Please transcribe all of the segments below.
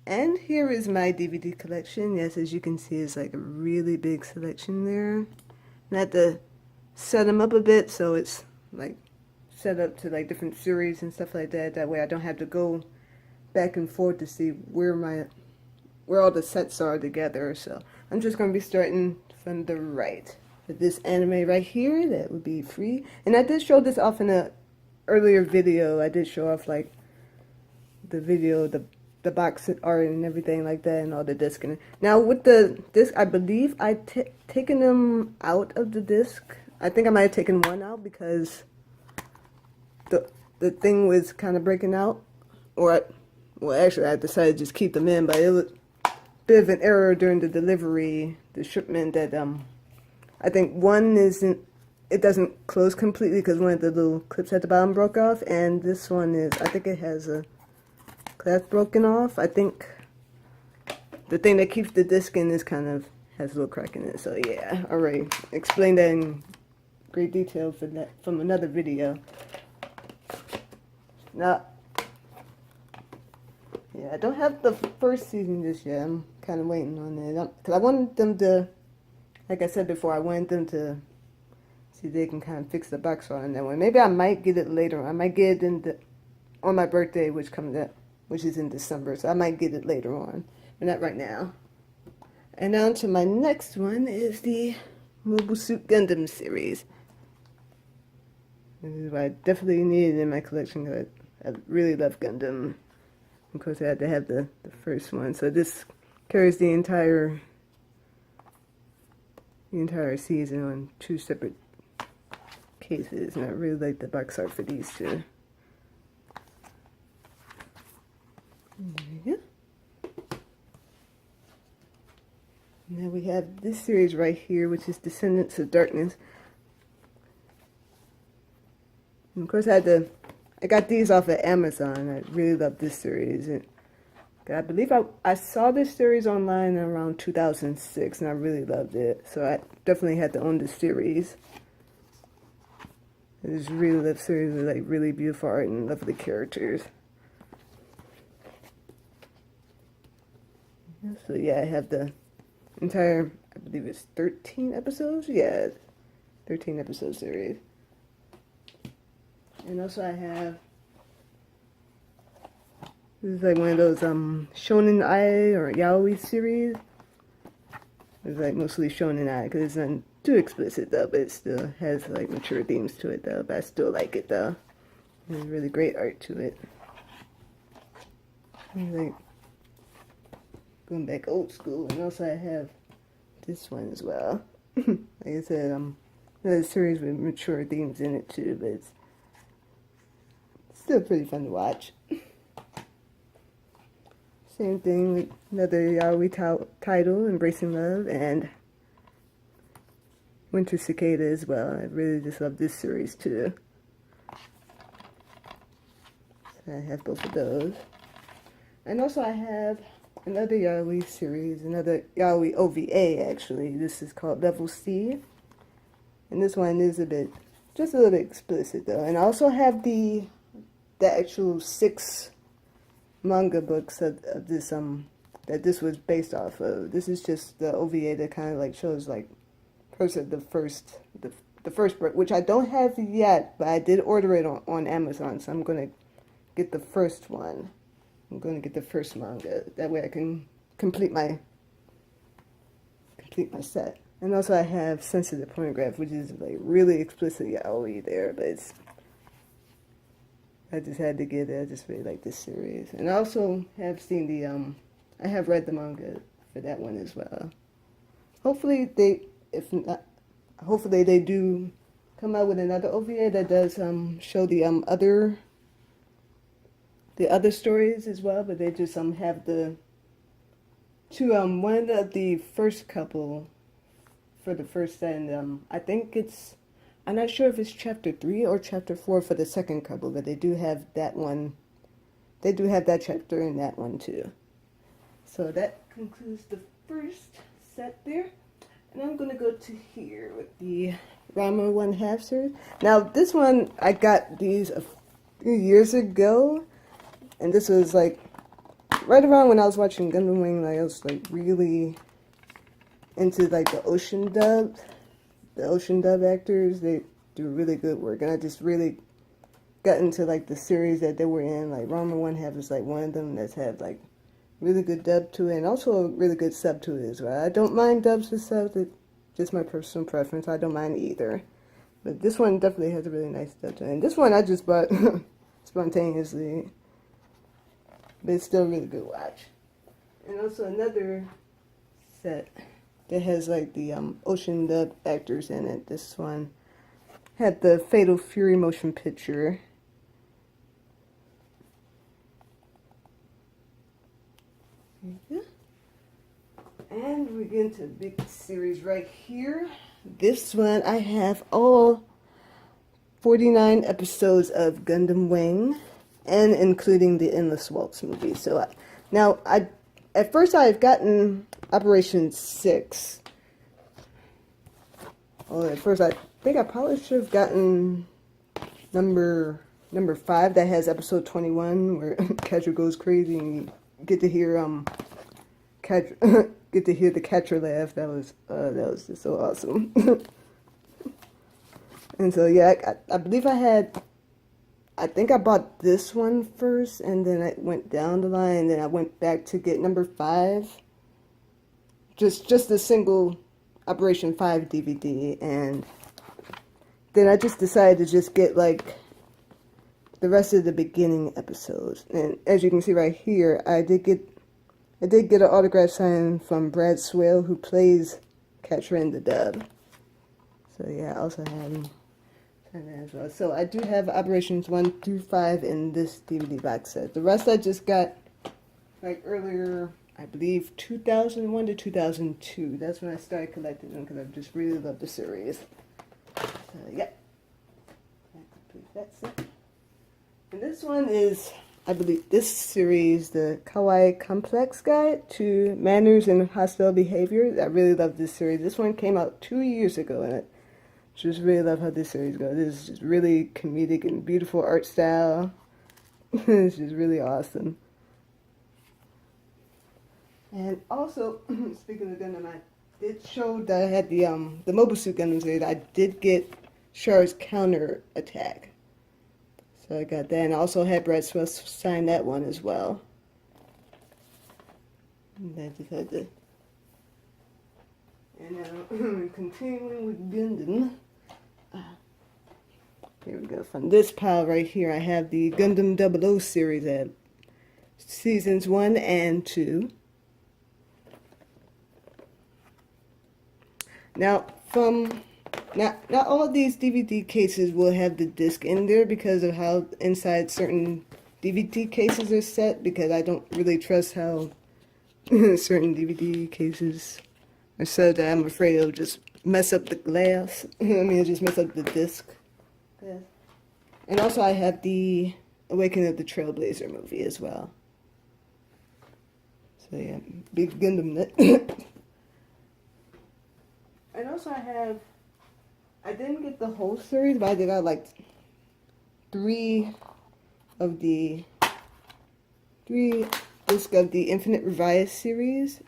And here is my DVD collection. Yes, as you can see, it's like a really big selection there. And I had to set them up a bit so it's like set up to like different series and stuff like that. That way I don't have to go back and forth to see where all the sets are together. So I'm just going to be starting from the right. With this anime right here, that would be free. And I did show this off in a earlier video. I did show off like the video, the box art and everything like that, and all the disc. Now with the disc, I believe I taken them out of the disc. I think I might have taken one out because the thing was kind of breaking out, well, actually I decided to just keep them in, but it was a bit of an error during the delivery, the shipment, that I think one isn't, it doesn't close completely because one of the little clips at the bottom broke off, and this one is, I think it has a clasp broken off. I think the thing that keeps the disc in is kind of has a little crack in it. So yeah, I already explained that in great detail from another video. Now, yeah, I don't have the first season just yet. I'm kind of waiting on it because I wanted them to, like I said before, I wanted them to see if they can kind of fix the box art on that one. Maybe I might get it later. I might get it on my birthday, which is in December, so I might get it later on, but not right now. And on to my next one is the Mobile Suit Gundam series. This is what I definitely needed in my collection because I really love Gundam. Of course, I had to have the first one, so this carries the entire season on 2 separate cases, and I really like the box art for these two. There we go. Now we have this series right here, which is Descendants of Darkness. And of course, I got these off of Amazon. I really love this series. And I believe I saw this series online around 2006, and I really loved it. So I definitely had to own this series. I just really love series with like really beautiful art and lovely characters. So yeah, I have the entire, I believe it's 13 episodes? Yeah, 13 episode series. And also I have, this is like one of those Shonen Ai or Yaoi series. It's like mostly Shonen Ai because it's not too explicit though, but it still has like mature themes to it though, but I still like it though. There's really great art to it. Like going back old school. And also I have this one as well. Like I said, there's a series with mature themes in it too, but it's still pretty fun to watch. Same thing with another yaoi title, Embracing Love, and Winter Cicada as well. I really just love this series too. So I have both of those. And also I have another yaoi series, another yaoi OVA actually. This is called Level C. And this one is just a little bit explicit though. And I also have the actual 6 manga books of this that this was based off of. This is just the OVA that kind of like shows like the first book, which I don't have yet, but I did order it on Amazon, so I'm gonna get the first one. I'm gonna get the first manga. That way I can complete my set. And also I have Sensitive Pornograph, which is like really explicit yaoi there, but I just had to get it. I just really like this series. And I also have seen I have read the manga for that one as well. Hopefully hopefully they do come out with another OVA that does show the other stories as well, but they just have the two one of the first couple for the first set, and I think I'm not sure if it's chapter 3 or chapter 4 for the second couple, but they do have that one. They do have that chapter in that one too. So that concludes the first set there. And I'm gonna go to here with the Rama 1/2 series. Now this one, I got these a few years ago, and this was like right around when I was watching Gundam Wing. Like I was like really into like the ocean dub. The ocean dub actors, they do really good work, and I just really got into like the series that they were in. Like Rama 1/2 is like one of them that's had like really good dub to it, and also a really good sub to it as well. I don't mind dubs with subs, it's just my personal preference. I don't mind either. But this one definitely has a really nice dub to it. And this one I just bought spontaneously. But it's still a really good watch. And also another set that has like the ocean dub actors in it. This one had the Fatal Fury motion picture. And we get into a big series right here. This one I have all 49 episodes of Gundam Wing, and including the Endless Waltz movie. So now at first I've gotten Operation 6. Well, at first I think I probably should have gotten number 5 that has episode 21 where Catcher goes crazy and you get to hear get to hear the Catcher laugh. That was just so awesome. And so yeah, I believe I think I bought this one first, and then I went down the line, and then I went back to get number 5. Just a single Operation 5 DVD, and then I just decided to just get like the rest of the beginning episodes. And as you can see right here, I did get an autograph sign from Brad Swale, who plays Catcher in the dub. So yeah, I also had him sign that as well. So I do have Operations 1 through 5 in this DVD box set. The rest I just got like earlier, I believe 2001 to 2002. That's when I started collecting them because I just really love the series. So yeah, that completes that set. And this one is, I believe, this series, the Kawaii Complex Guide to Manners and Hostile Behavior. I really love this series. This one came out 2 years ago, and I just really love how this series goes. This is just really comedic and beautiful art style. It's just really awesome. And also, speaking of Gundam, I did show that I had the Mobile Suit Gundam series. I did get Char's Counter Attack. So I got that, and I also had Brad Swell sign that one as well. And I just had to. And now, continuing with Gundam. Here we go. From this pile right here, I have the Gundam 00 series at seasons 1 and 2. Now, not all of these DVD cases will have the disc in there because of how inside certain DVD cases are set, because I don't really trust how certain DVD cases are set that I'm afraid it'll just mess up the glass. I mean, it'll just mess up the disc. Yeah. And also I have the Awakening of the Trailblazer movie as well. So yeah, big Gundam nut. And also I didn't get the whole series, but I did got like 3 discs of the Infinite Revice series.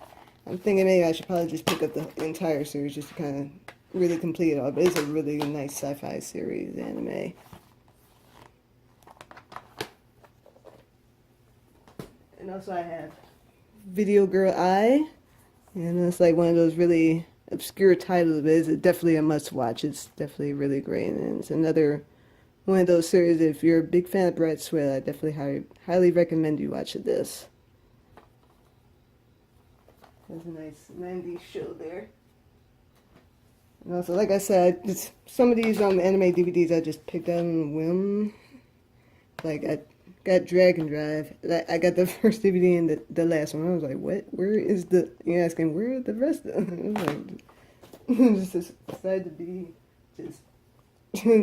I'm thinking maybe I should probably just pick up the entire series just to kind of really complete it all. But it's a really nice sci-fi series anime. And also I have Video Girl Eye. And it's like one of those really obscure titles, but it's definitely a must-watch. It's definitely really great. And it's another one of those series, if you're a big fan of Brad Swale, I definitely highly recommend you watch this. There's a nice 90s show there. And also, like I said, some of these anime DVDs I just picked up on a whim. Like, I got Dragon Drive. I got the first DVD and the last one. I was like, what? Where is the... You're asking, where are the rest of them? I was like, just decided to be...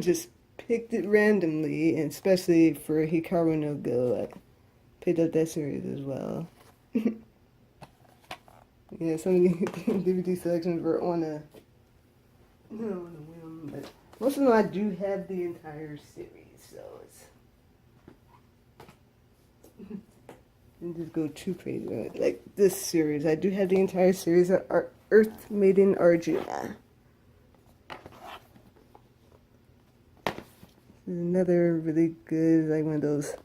Just picked it randomly, and especially for Hikaru no Go. I picked up that series as well. Yeah, some of the DVD selections were on a whim, but most of them I do have the entire series, so it's didn't just go too crazy. Like this series, I do have the entire series of Earth Maiden Arjuna. This is another really good, like one of those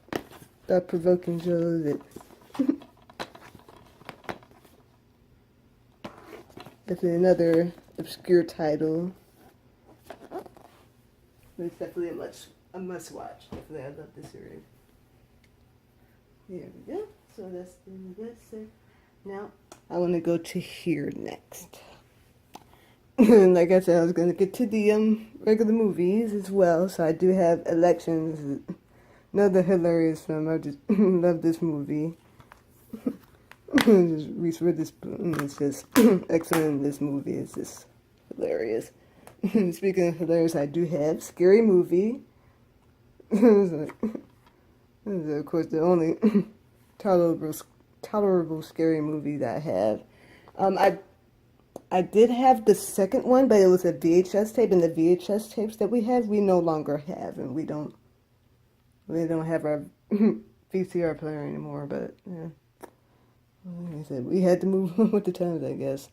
thought-provoking shows that definitely another obscure title. But it's definitely a must watch. Definitely, I love this series. Here we go. So that's it. Now I want to go to here next. Like I said, I was going to get to the regular movies as well. So I do have Elections. Another hilarious film. I just love this movie. Just Reese Witherspoon is just excellent in this movie. It's just hilarious. Speaking of hilarious, I do have Scary Movie. This is, of course, the only tolerable scary movie that I have. I did have the second one, but it was a VHS tape, and the VHS tapes that we have, we no longer have, and we don't have our VCR player anymore. But yeah, like I said, we had to move with the times, I guess.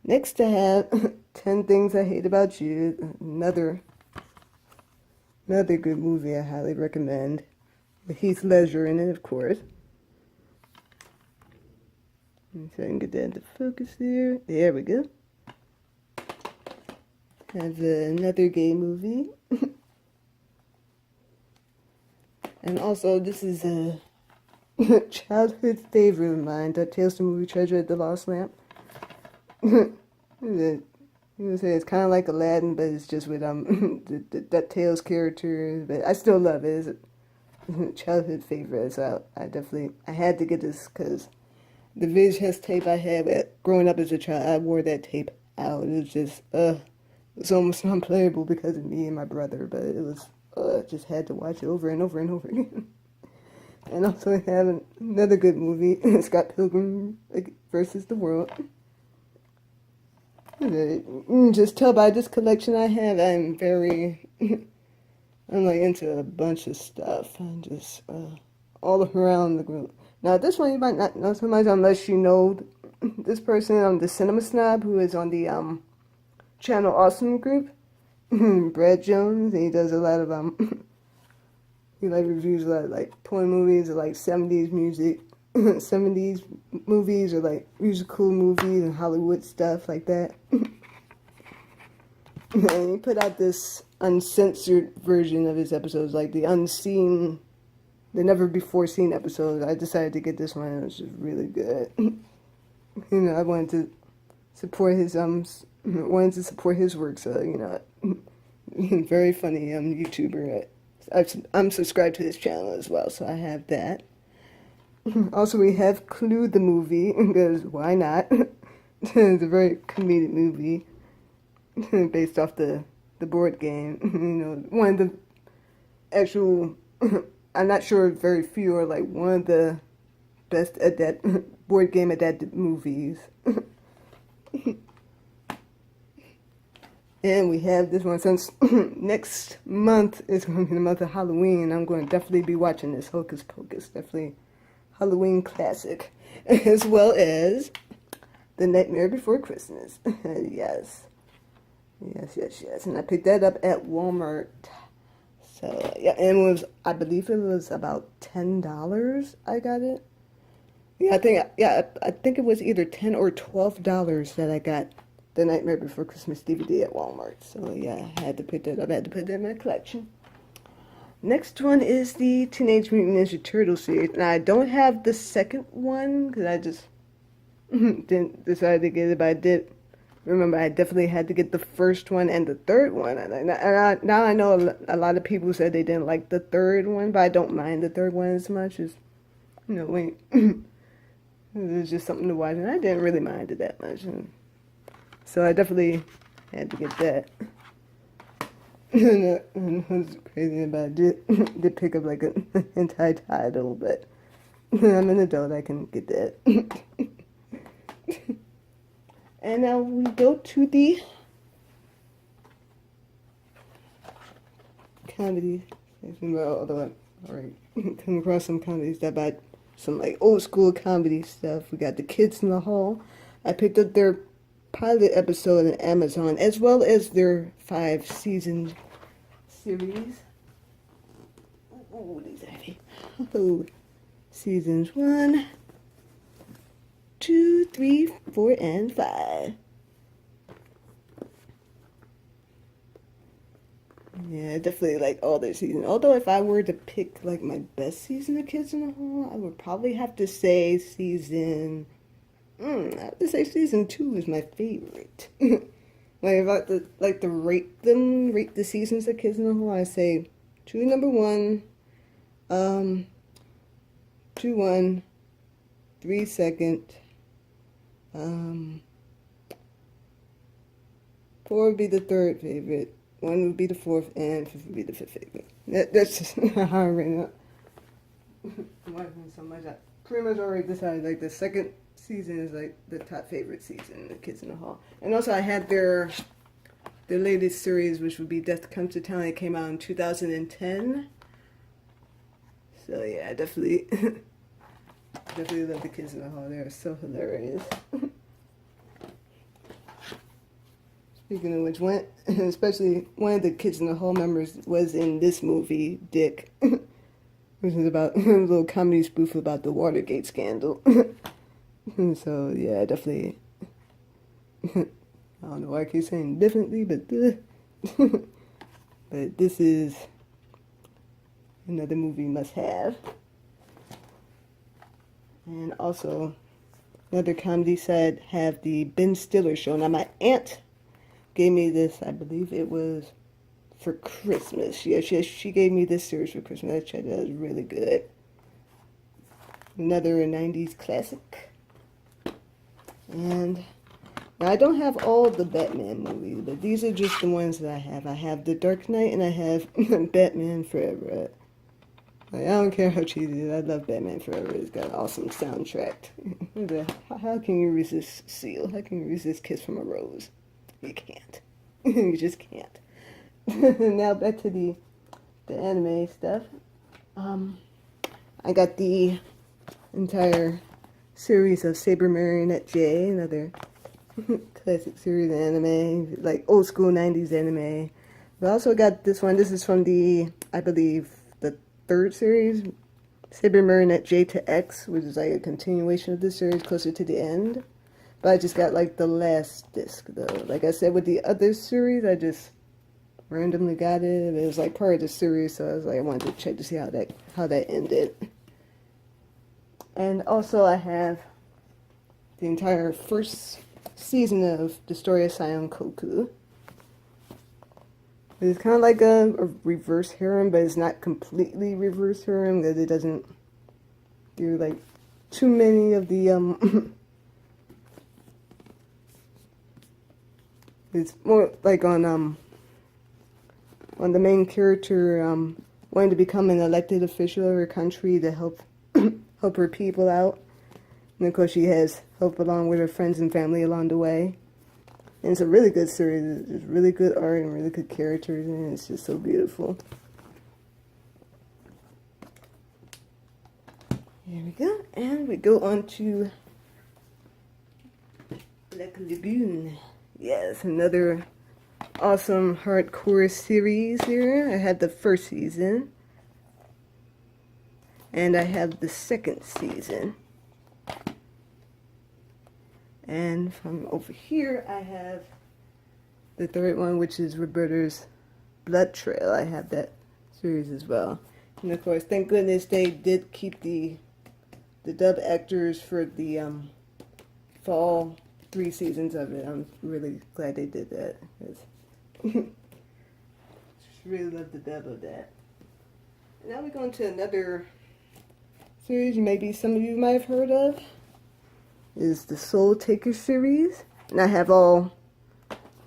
Next, I have 10 Things I Hate About You. Another good movie I highly recommend. With Heath Ledger in it, of course. So I can get that into focus there. There we go. Have another gay movie. And also, this is a childhood favorite of mine, DuckTales the Movie Treasure at the Lost Lamp. You would say it's kind of like Aladdin, but it's just with the DuckTales characters. But I still love it. It's a childhood favorite, so I had to get this because the VHS tape I had growing up as a child, I wore that tape out. It was just it's almost unplayable because of me and my brother, but it was just had to watch it over and over and over again. And also I have another good movie, Scott Pilgrim versus the World. Just tell by this collection I have, I'm like into a bunch of stuff. I'm just all around the group. Now this one you might not know so much unless you know this person, the Cinema Snob, who is on the Channel Awesome group, Brad Jones, and he does a lot of he like reviews a lot of like porn movies or like 70s music, 70s movies or like musical movies and Hollywood stuff like that. And he put out this uncensored version of his episodes, like the unseen, the never before seen episodes. I decided to get this one, and it was just really good. I wanted to support his work, so very funny YouTuber. I'm subscribed to his channel as well, so I have that. Also, we have Clue the movie, because why not? It's a very comedic movie based off the board game. One of the actual, I'm not sure very few are like one of the best board game adapted movies. And we have this one since next month is going to be the month of Halloween. I'm going to definitely be watching this Hocus Pocus, definitely Halloween classic, as well as The Nightmare Before Christmas. Yes. And I picked that up at Walmart. So yeah, and I believe it was about $10. I got it. I think it was either $10 or $12 that I got The Nightmare Before Christmas DVD at Walmart. So yeah, I had to pick that up. I had to put that in my collection. Next one is the Teenage Mutant Ninja Turtles series. And I don't have the second one because I just didn't decide to get it, but I did. Remember, I definitely had to get the first one and the third one. And now I know a lot of people said they didn't like the third one, but I don't mind the third one as much as, wait. It's just something to watch, and I didn't really mind it that much. So I definitely had to get that. And what's crazy about it, did pick up like an entire title, but I'm an adult, I can get that. And now we go to the comedy section. Well, although I'm already come across some comedies that about some like old school comedy stuff. We got The Kids in the Hall. I picked up their pilot episode on Amazon as well as their 5-season series. Oh, these are heavy. Oh, seasons 1, 2, 3, 4, and 5. Yeah, I definitely like all their seasons. Although if I were to pick like my best season of Kids in the Hall, I would probably have to say I have to say season 2 is my favorite. Like if I like to rate the seasons of Kids in the Hall, I say 2 number 1, 2 1, 3 second, 4 would be the third favorite, 1 would be the fourth, and 5th would be the 5th favorite. That's just how I rate it. I'm liking so much. I pretty much already decided like the second season is like the top favorite season, The Kids in the Hall. And also I had their latest series, which would be Death Comes to Town. It came out in 2010. So yeah, I definitely definitely love The Kids in the Hall. They're so hilarious. Speaking of which, especially one of the Kids in the Hall members was in this movie, Dick, which is about a little comedy spoof about the Watergate scandal. So yeah, definitely. I don't know why I keep saying differently, but but this is another movie must have. And also another comedy side have the Ben Stiller show. Now my aunt gave me this, I believe it was for Christmas. Yeah, she gave me this series for Christmas. I checked it out. It was really good. Another 90s classic. And now I don't have all the Batman movies, but these are just the ones that I have. I have The Dark Knight and I have Batman Forever. Like, I don't care how cheesy it is. I love Batman Forever. It's got an awesome soundtrack. How can you resist Seal? How can you resist Kiss from a Rose? You can't. You just can't. Now back to the anime stuff. I got the entire series of Saber Marionette J, another classic series of anime, like old school 90s anime. But I also got this one. This is from the, I believe, the 3rd series, Saber Marionette J to X, which is like a continuation of this series closer to the end. But I just got like the last disc though. Like I said with the other series, I just randomly got it. It was like part of the series, so I was like, I wanted to check to see how that ended. And also I have the entire 1st season of the story of Sion Koku. It's kind of like a reverse harem, but it's not completely reverse harem because it doesn't do like too many of the it's more like on the main character wanting to become an elected official of her country to help help her people out. And of course she has help along with her friends and family along the way. And it's a really good series. There's really good art and really good characters, and it's just so beautiful. Here we go. And we go on to Black Lagoon. Yes, another awesome hardcore series here. I had the 1st season. And I have the 2nd season. And from over here, I have the 3rd one, which is Roberta's Blood Trail. I have that series as well. And of course, thank goodness they did keep the dub actors for the fall 3 seasons of it. I'm really glad they did that. Just really love the dub of that. And now we're going to another series maybe some of you might have heard of. Is the Soul Taker series. And I have all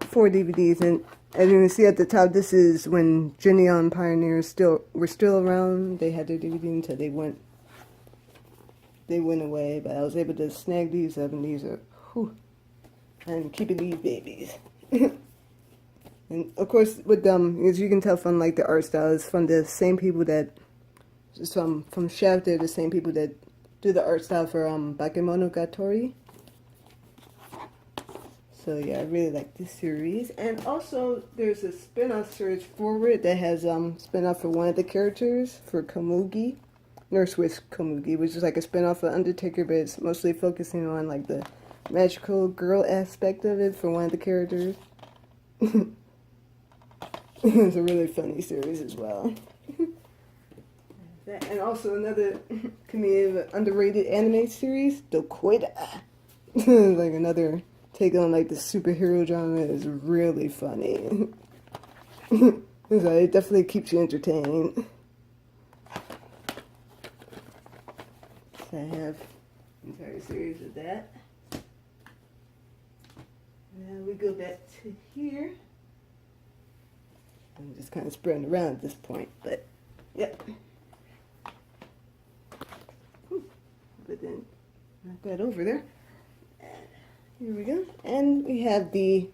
4 DVDs. And as you can see at the top, this is when Geneon Pioneers were still around. They had their DVD until they went away. But I was able to snag these up, and these are, whew, and keeping these babies. And of course, with them, as you can tell from like the art style, it's from the same people that, just from Shaft, they're the same people that do the art style for Bakemonogatari. So yeah, I really like this series. And also, there's a spin-off series forward that has spin-off for one of the characters, for Komugi, Nurse Wish Komugi, which is like a spin-off of Undertaker, but it's mostly focusing on like the magical girl aspect of it for one of the characters. It's a really funny series as well. And also another comedian underrated anime series, Dokoida. Like another take on like the superhero genre is really funny. So it definitely keeps you entertained. So I have an entire series of that. Now we go back to here. I'm just kind of spreading around at this point, but yep. But then knock that over there. And here we go. And we have the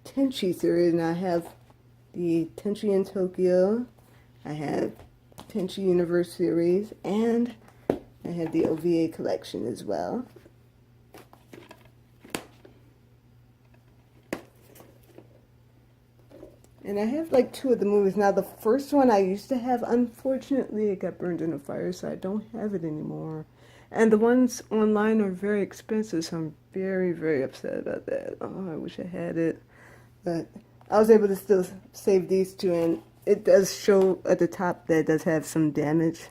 Tenchi series, and I have the Tenchi in Tokyo. I have Tenchi Universe series, and I have the OVA collection as well. And I have like two of the movies. Now the first one I used to have, unfortunately it got burned in a fire, so I don't have it anymore. And the ones online are very expensive, so I'm very, very upset about that. Oh, I wish I had it. But I was able to still save these two, and it does show at the top that it does have some damage.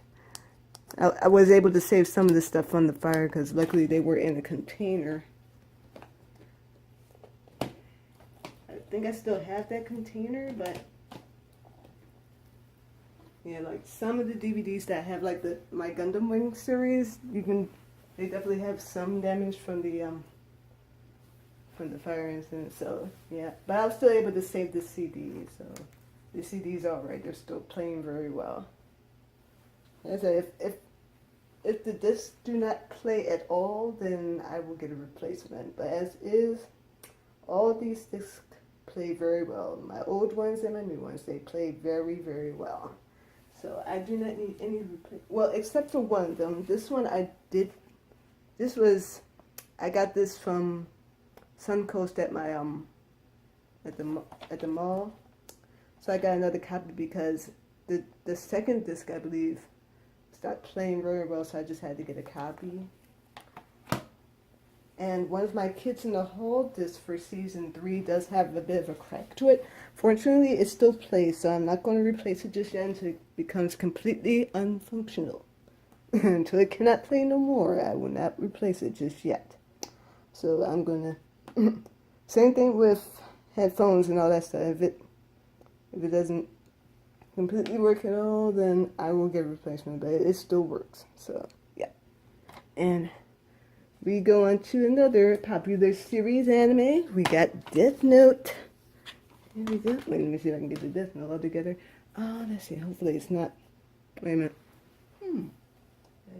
I was able to save some of the stuff from the fire because luckily they were in a container. I think I still have that container, but yeah, like some of the DVDs that have like my Gundam Wing series, they definitely have some damage from the fire incident. So yeah, but I was still able to save the CD, so the CD's all right. They're still playing very well. As I said, if the discs do not play at all, then I will get a replacement. But as is, all these discs play very well. My old ones and my new ones, they play very, very well. So I do not need any replacement. Well, except for one of them. This one I did. I got this from Suncoast at my at the mall. So I got another copy because the second disc, I believe, stopped playing very well, so I just had to get a copy. And one of my Kids in the Hall discs for season 3 does have a bit of a crack to it. Fortunately, it still plays, so I'm not going to replace it just yet until it becomes completely unfunctional. Until it cannot play no more, I will not replace it just yet. So I'm going to... Same thing with headphones and all that stuff. If it doesn't completely work at all, then I will get a replacement, but it still works. So, yeah. And... we go on to another popular series anime. We got Death Note. Here we go. Wait, let me see if I can get the Death Note all together. Oh, let's see. Hopefully it's not. Wait a minute. I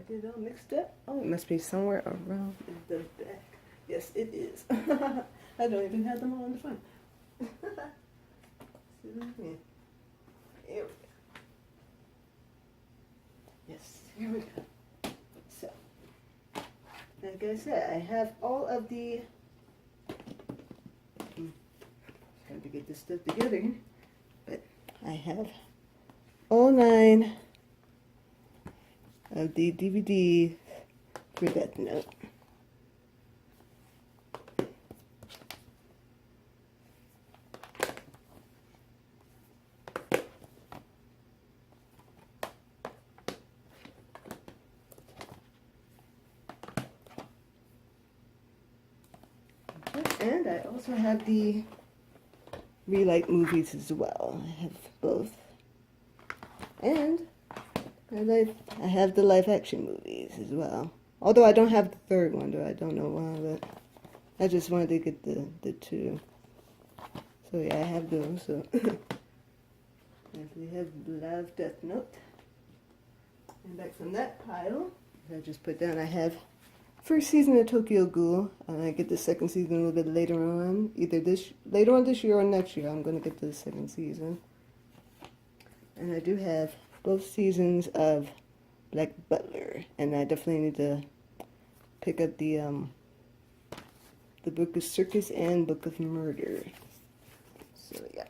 get it all mixed up. Oh, it must be somewhere around the back. Yes, it is. I don't even have them all in the front. Here we go. Yes, here we go. So. Like I said, I have all of the... Trying to get this stuff together, but I have all 9 of the DVDs for Death Note. And I also have the Relight movies as well. I have both. And I have the live action movies as well. Although I don't have the third one, though I don't know why, but I just wanted to get the 2. So yeah, I have those. So we have Love Death Note. And back from that pile, I just put down, I have first season of Tokyo Ghoul. I get the second season a little bit later on, either later on this year or next year. I'm gonna get the second season, and I do have both seasons of Black Butler, and I definitely need to pick up the Book of Circus and Book of Murder. So yeah,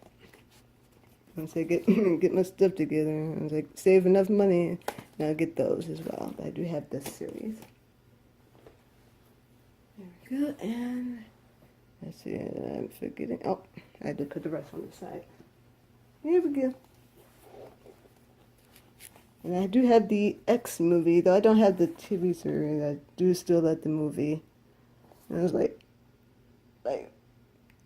once I get get my stuff together, once I save enough money, and I'll get those as well. But I do have this series. There we go, and let's see, I'm forgetting. Oh, I had to put the rest on the side. Here we go. And I do have the X movie, though I don't have the TV series. I do still like the movie. And it was like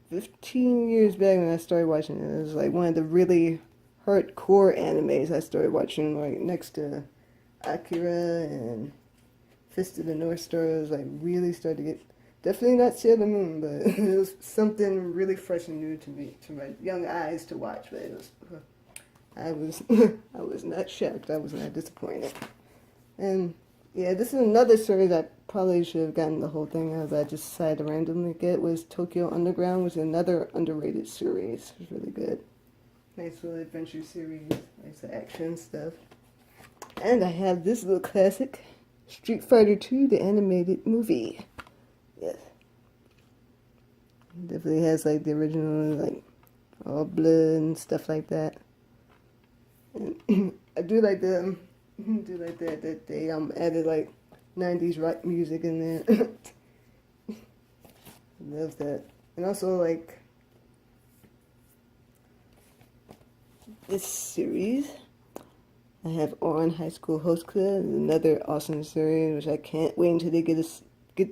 15 years back when I started watching it. It was like one of the really hardcore animes I started watching, like next to Akira and Fist of the North Star. It was like really started to get, definitely not Sailor Moon, but it was something really fresh and new to me, to my young eyes to watch. But it was, I was not shocked. I was not disappointed. And yeah, this is another series I probably should have gotten the whole thing of. I just decided to randomly get was Tokyo Underground, was another underrated series. It was really good. Nice little adventure series, nice action stuff. And I have this little classic, Street Fighter 2, the animated movie. Yes. It definitely has like the original, like all blood and stuff like that. And I do like that they added like 90s rock music in there. Love that. And also like this series, I have On High School Host Club, another awesome series which I can't wait until they get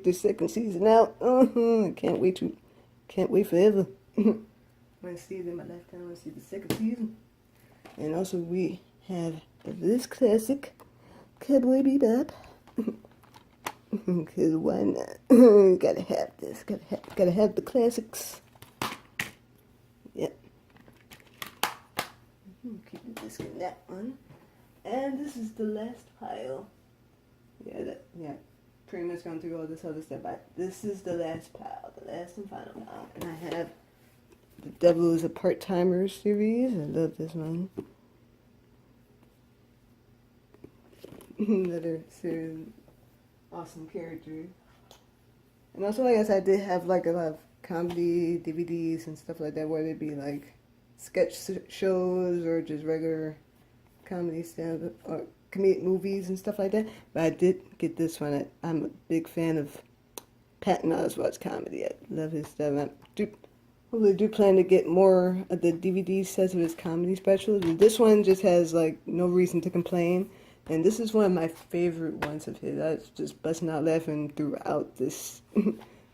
the second season out. I can't wait forever. Want to see it in my lifetime. I want to see the second season. And also we have this classic, Cowboy Bebop. Because why not? Gotta have this. Gotta have the classics. Yep. Keep the disc in that one. And this is the last pile. Yeah. Pretty much gone through all this other stuff. But this is the last pile, the last and final pile. And I have The Devil is a Part-Timer series. I love this one. Another series, awesome character. And also, I guess I did have like a lot of comedy DVDs and stuff like that, where they'd be like sketch shows or just regular comedy stand or comedic movies and stuff like that. But I did get this one. I'm a big fan of Patton Oswalt's comedy. I love his stuff. I hopefully do plan to get more of the DVD sets of his comedy specials. This one just has like no reason to complain. And this is one of my favorite ones of his. I was just busting out laughing throughout this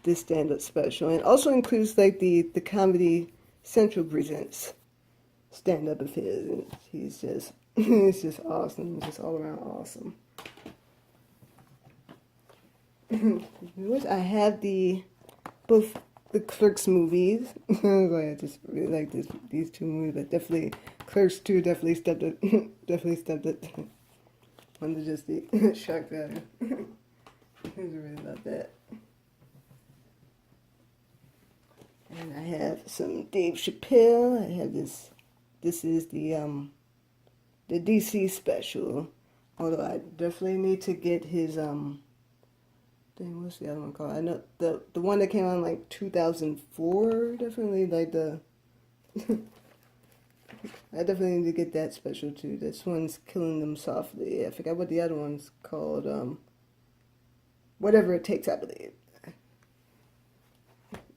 this stand-up special. And it also includes like the Comedy Central Presents stand-up of his. And he's just awesome. Just all around awesome. I have both the Clerks movies. I just really like these two movies, but definitely Clerks 2 definitely stepped it. One to just the shock value. I really love that. And I have some Dave Chappelle. I have this. This is the DC special. Although I definitely need to get his what's the other one called? I know the one that came out in like 2004. Definitely like the. I definitely need to get that special too. This one's Killing Them Softly. I forgot what the other one's called. Whatever It Takes, I believe.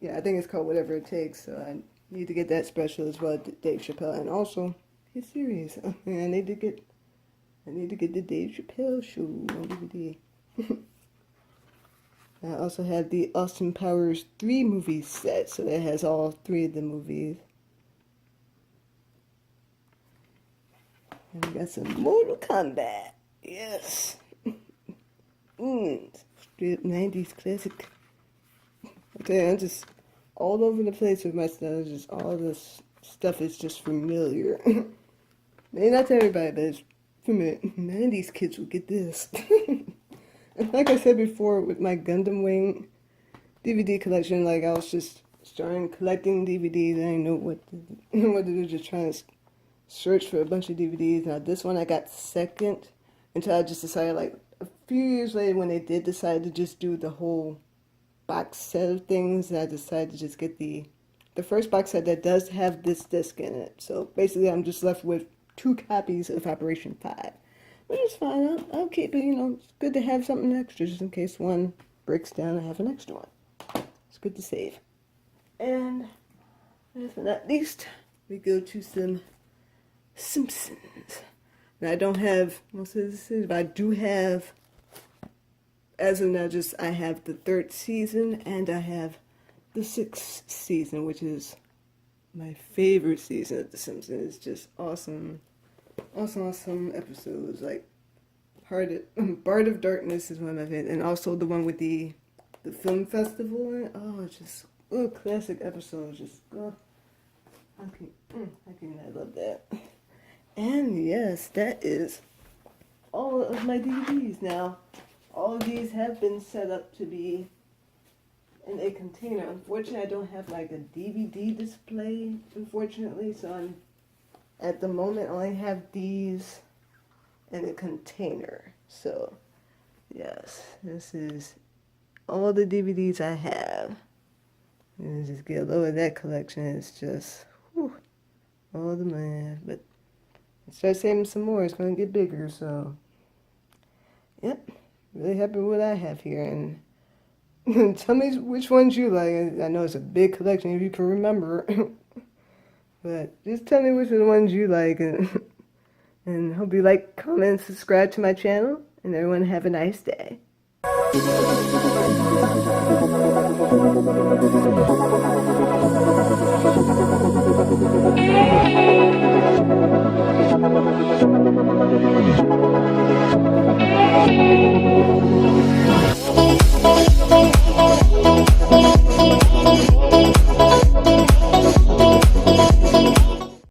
Yeah, I think it's called Whatever It Takes. So I need to get that special as well, Dave Chappelle, and also his series. I need to get the Dave Chappelle show on DVD. I also have the Austin Powers 3 movie set, so that has all 3 of the movies. And we got some Mortal Kombat. Yes. Straight up 90s classic. Okay, I'm just all over the place with my stuff. Just all this stuff is just familiar. Maybe not to everybody, but it's familiar. 90s kids will get this. like I said before, with my Gundam Wing DVD collection, like I was just starting collecting DVDs. I didn't know what what to do, just trying to search for a bunch of DVDs. Now this one I got second until I just decided, like a few years later, when they did decide to just do the whole box set of things, I decided to just get the first box set that does have this disc in it. So basically, I'm just left with 2 copies of Operation 5. Which is fine. I'll keep it, it's good to have something extra just in case one breaks down. I have an extra one. It's good to save. And last but not least, we go to some Simpsons. Now, I don't have most of this, but I do have, as of now, I have the 3rd season and I have the 6th season, which is my favorite season of The Simpsons. It's just awesome. Awesome episodes. Like Bart of Darkness is one of my favorites, and also the one with the film festival. Oh, it's just classic episodes. Just I love that. And yes, that is all of my DVDs. Now, all of these have been set up to be in a container. Unfortunately, I don't have like a DVD display, unfortunately, so I'm at the moment only have these in a container. So yes, this is all the DVDs I have. And just get a load of that collection. It's just all the money I have. But I start saving some more, it's going to get bigger. So yep, really happy with what I have here. And tell me which ones you like. I know it's a big collection if you can remember. But just tell me which are the ones you like, and hope you like, comment, subscribe to my channel, and everyone have a nice day.